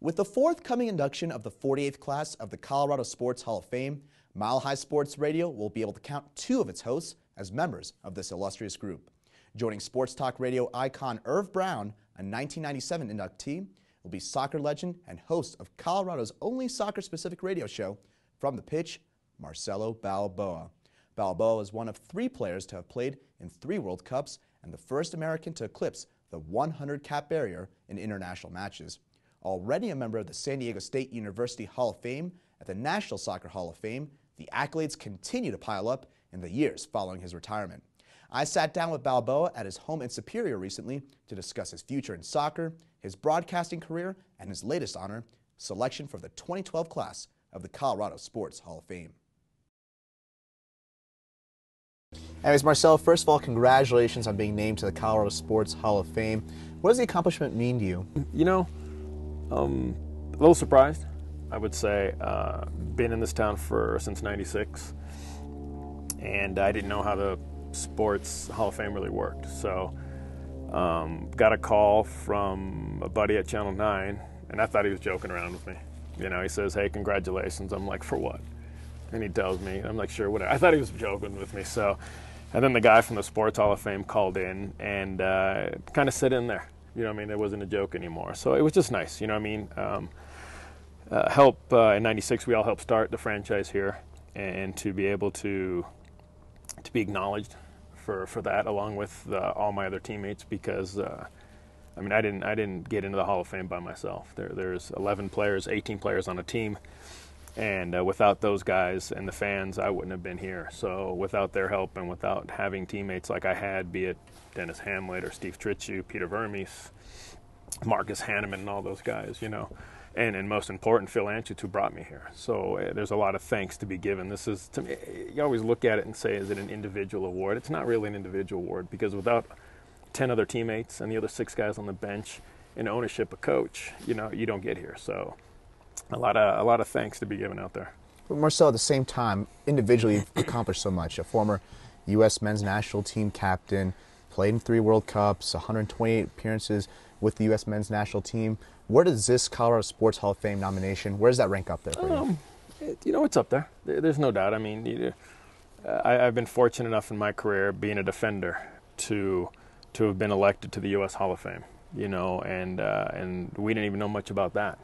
With the forthcoming induction of the 48th class of the Colorado Sports Hall of Fame, Mile High Sports Radio will be able to count two of its hosts as members of this illustrious group. Joining sports talk radio icon Irv Brown, a 1997 inductee, will be soccer legend and host of Colorado's only soccer-specific radio show, From the Pitch, Marcelo Balboa. Balboa is one of three players to have played in 3 World Cups and the first American to eclipse the 100-cap barrier in international matches. Already a member of the San Diego State University Hall of Fame at the National Soccer Hall of Fame, the accolades continue to pile up in the years following his retirement. I sat down with Balboa at his home in Superior recently to discuss his future in soccer, his broadcasting career, and his latest honor, selection for the 2012 class of the Colorado Sports Hall of Fame. Anyways, Marcelo, first of all, congratulations on being named to the Colorado Sports Hall of Fame. What does the accomplishment mean to you? You know, a little surprised, I would say. Been in this town since '96, and I didn't know how the Sports Hall of Fame really worked. So, got a call from a buddy at Channel 9, and I thought he was joking around with me. You know, he says, "Hey, congratulations." I'm like, "For what?" And he tells me, I'm like, "Sure, whatever." I thought he was joking with me. So, and then the guy from the Sports Hall of Fame called in and kind of sit in there. You know what I mean? It wasn't a joke anymore. So it was just nice, you know what I mean? In '96, we all helped start the franchise here, and to be able to be acknowledged for that, along with all my other teammates, because I mean, I didn't get into the Hall of Fame by myself. There's 11 players, 18 players on a team, and without those guys and the fans, I wouldn't have been here. So without their help and without having teammates like I had, be it Dennis Hamlet or Steve Tritchu, Peter Vermes, Marcus Hanneman, and all those guys, you know, and most important, Phil Anschutz, who brought me here. So there's a lot of thanks to be given. This is, to me, you always look at it and say, is it an individual award? It's not really an individual award, because without 10 other teammates and the other 6 guys on the bench and ownership of coach, you know, you don't get here. So a lot of thanks to be given out there. But Marcel, at the same time, individually you've accomplished so much. A former U.S. men's national team captain, played in 3 World Cups, 128 appearances with the U.S. men's national team. Where does this Colorado Sports Hall of Fame nomination, where does that rank up there for you? You know, it's up there. There's no doubt. I mean, I've been fortunate enough in my career, being a defender, to have been elected to the U.S. Hall of Fame. You know, and we didn't even know much about that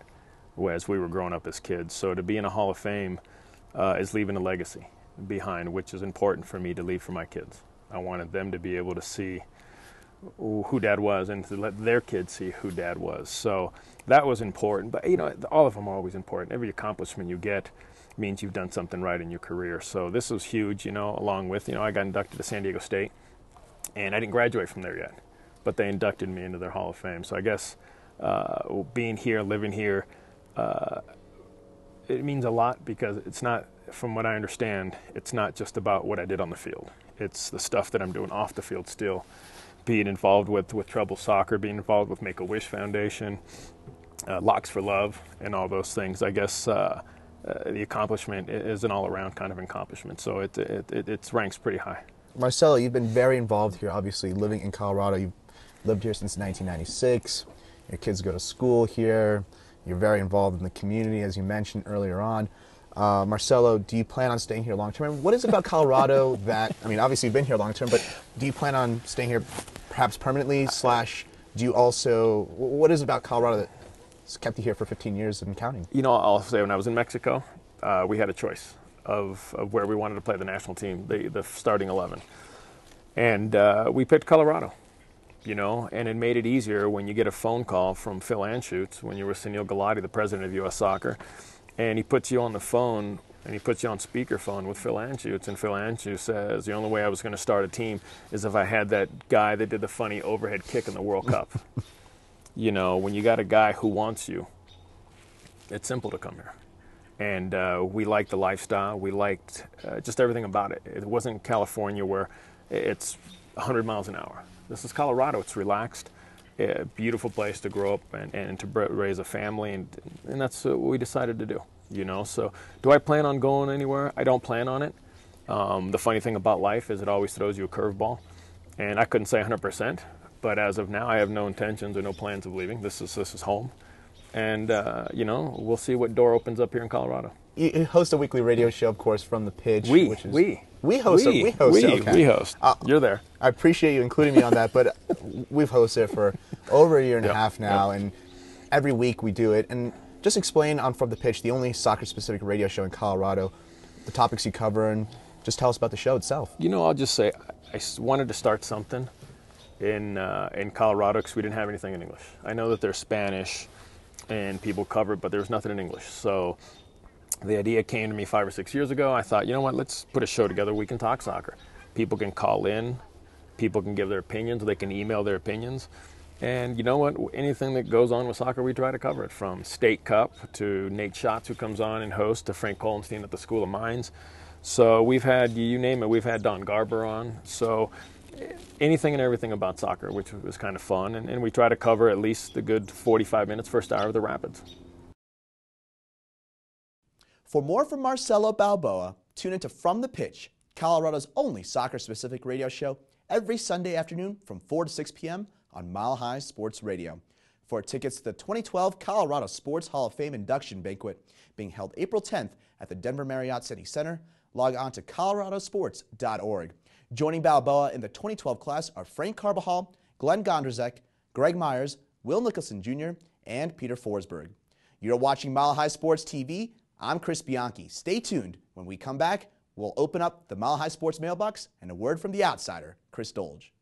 as we were growing up as kids. So to be in a Hall of Fame is leaving a legacy behind, which is important for me to leave for my kids. I wanted them to be able to see who Dad was and to let their kids see who Dad was. So that was important. But, you know, all of them are always important. Every accomplishment you get means you've done something right in your career. So this was huge, you know, along with, you know, I got inducted to San Diego State, and I didn't graduate from there yet, but they inducted me into their Hall of Fame. So I guess being here, living here, it means a lot, because it's not, from what I understand, it's not just about what I did on the field. It's the stuff that I'm doing off the field still, being involved with Trouble Soccer, being involved with Make-A-Wish Foundation, Locks for Love, and all those things. I guess the accomplishment is an all-around kind of accomplishment, so it ranks pretty high. Marcelo, you've been very involved here, obviously, living in Colorado. You've lived here since 1996. Your kids go to school here. You're very involved in the community, as you mentioned earlier on. Marcelo, do you plan on staying here long term? What is it about Colorado that, I mean, obviously you've been here long term, but do you plan on staying here perhaps permanently, / do you also, what is it about Colorado that's kept you here for 15 years and counting? You know, I'll say, when I was in Mexico, we had a choice of where we wanted to play the national team, the starting 11. And we picked Colorado, you know, and it made it easier when you get a phone call from Phil Anschutz, when you were Sunil Gulati, the president of U.S. Soccer, and he puts you on the phone, and he puts you on speakerphone with Phil Anschutz, and Phil Anschutz says, the only way I was going to start a team is if I had that guy that did the funny overhead kick in the World Cup. You know, when you got a guy who wants you, it's simple to come here. And we liked the lifestyle. We liked just everything about it. It wasn't California where it's 100 miles an hour. This is Colorado. It's relaxed, a beautiful place to grow up and to raise a family, and that's what we decided to do. You know, so do I plan on going anywhere? I don't plan on it. The funny thing about life is it always throws you a curveball, and I couldn't say 100%, but as of now, I have no intentions or no plans of leaving. This is home, and you know, we'll see what door opens up here in Colorado. You host a weekly radio show, of course, from the pitch. We host. Okay. We host. You're there. I appreciate you including me on that, but we've hosted it for over a year and a half now, and every week we do it. And just explain on From the Pitch, the only soccer-specific radio show in Colorado, the topics you cover, and just tell us about the show itself. You know, I'll just say I wanted to start something in Colorado because we didn't have anything in English. I know that there's Spanish and people cover it, but there was nothing in English. So the idea came to me 5 or 6 years ago. I thought, you know what, let's put a show together. We can talk soccer. People can call in. People can give their opinions. They can email their opinions. And you know what, anything that goes on with soccer, we try to cover it, from State Cup to Nate Schatz, who comes on and hosts, to Frank Kollenstein at the School of Mines. So we've had, you name it, we've had Don Garber on. So anything and everything about soccer, which was kind of fun. And we try to cover at least the good 45 minutes, first hour of the Rapids. For more from Marcelo Balboa, tune into From the Pitch, Colorado's only soccer-specific radio show, every Sunday afternoon from 4 to 6 p.m. on Mile High Sports Radio. For tickets to the 2012 Colorado Sports Hall of Fame induction banquet being held April 10th at the Denver Marriott City Center, log on to coloradosports.org. Joining Balboa in the 2012 class are Frank Carbajal, Glenn Gondrzek, Greg Myers, Will Nicholson Jr., and Peter Forsberg. You're watching Mile High Sports TV. I'm Chris Bianchi. Stay tuned. When we come back, we'll open up the Mile High Sports mailbox and a word from the outsider, Chris Dolge.